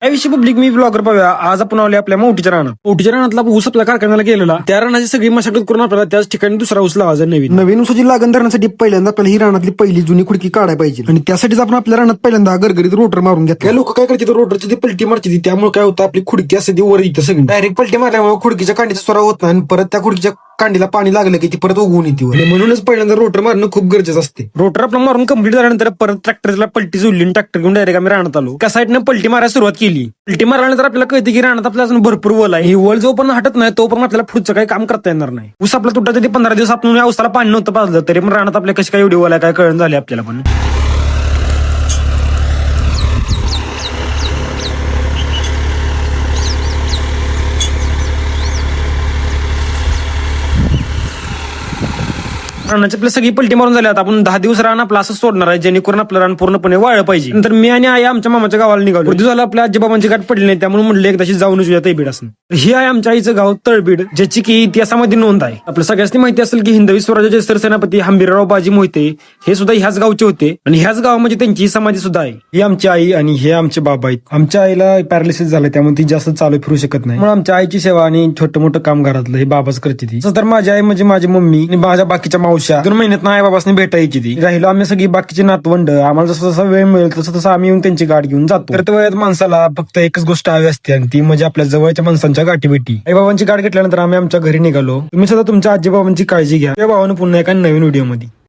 त्याविषयी पब्लिक मी ब्लॉगर पाहूया. आज आपण आले आपल्या मोठीच्या रानातला ऊस आपल्या कारखान्याला गेलेला. त्या रानाची सगळी मशागत करून आपल्याला त्याच ठिकाणी दुसरा ऊस लावायचा. नवीन ऊसाची लागण धरण्यासाठी पहिल्यांदा आपल्याला ही रानातली पहिली जुनी खुडकी काढायला पाहिजे आणि त्यासाठीच आपण आपल्या रानात पहिल्यांदा गरगरीत रोटर मारून घेतला. काय लोक काय करतात, रोटरची ती पलटी मारची, त्यामुळे काय होतं, आपली खुडकी असते ती वर येते सगळी. डायरेक्ट पलटी मारल्यामुळे खुडकीच्या कांडीचा स्वरा होत नाही आणि परत त्या खुडकीच्या कांडीला पाणी लागलं की ती परत उगवून येते. म्हणूनच पहिल्यांदा रोटर मारणं खूप गरजेचं असते. रोटर आपलं मारून कंप्लीट झाल्यानंतर परत ट्रॅक्टरला पलटी जोडली आणि ट्रॅक्टर घेऊन डायरेक्ट आम्ही रानात आलो. त्या साईडनं पलटी मारायला सुरुवात केली. पलटी मारल्यानंतर आपल्याला कळते की रानात आपल्याला भरपूर वल आहे. ही वल जो पण हटत नाही तो पण आपल्याला पुढचं काही काम करता येणार नाही. ऊस आपला तुटायच्या 15 दिवस आपण या ऊसाला पाणी नव्हतं पाजलं तरी पण रानात आपल्या कशी काय एवढी वल आहे काय कळण झाली आपल्याला पण. रानाची आपल्या सगळी पलटी मारून झाली. आता आपण 10 दिवस रान आपलं असं सोडणार आहे जेणेकरून आपलं रान पूर्णपणे वाळलं पाहिजे. नंतर मी आणि आई आमच्या मामाच्या गावाला निघालो. झालं आपल्या आजीबाबांची गाठ पडली नाही त्यामुळे म्हणले एकदाशी जाऊनच येऊया तळबीड असं. ही आहे आमच्या आईचं गाव तळबीड, ज्याची की इतिहासामध्ये नोंद आहे. आपल्या सगळ्यांनी माहिती असेल की हिंदवी स्वराज्याचे सरसेनापती हंबीरराव बाजी मोहिते हे सुद्धा ह्याच गावचे होते आणि ह्याच गावामध्ये त्यांची समाधी सुद्धा आहे. ही आमची आई आणि हे आमचे बाबा आहेत. आमच्या आईला पॅरालिसिस झालं त्यामुळे ती जास्त चालू फिरू शकत नाही. मग आमच्या आईची सेवा आणि छोटं मोठं काम घरातलं हे बाबाच करते ती. तर माझी आई म्हणजे माझी मम्मी आणि माझ्या बाकीच्या मावश्या 2 महिन्यात आई बाबासनी भेटायची ती. राहिलो आम्ही सगळी बाकीची नातवंड. आम्हाला जसं जसा वेळ मिळेल तसं तसं आम्ही येऊन त्यांची गाठ घेऊन जातो. तर वयात माणसाला फक्त एकच गोष्ट हवी असते आणि ती म्हणजे आपल्या जवळच्या माणसांच्या गाठी भेटी. आई बाबांची गाठ घेतल्यानंतर आम्ही आमच्या घरी निघालो. तुम्ही सुद्धा तुमच्या आजी बाबांची काळजी घ्या. त्या भावानं पुन्हा एका नवीन व्हिडिओ मध्ये.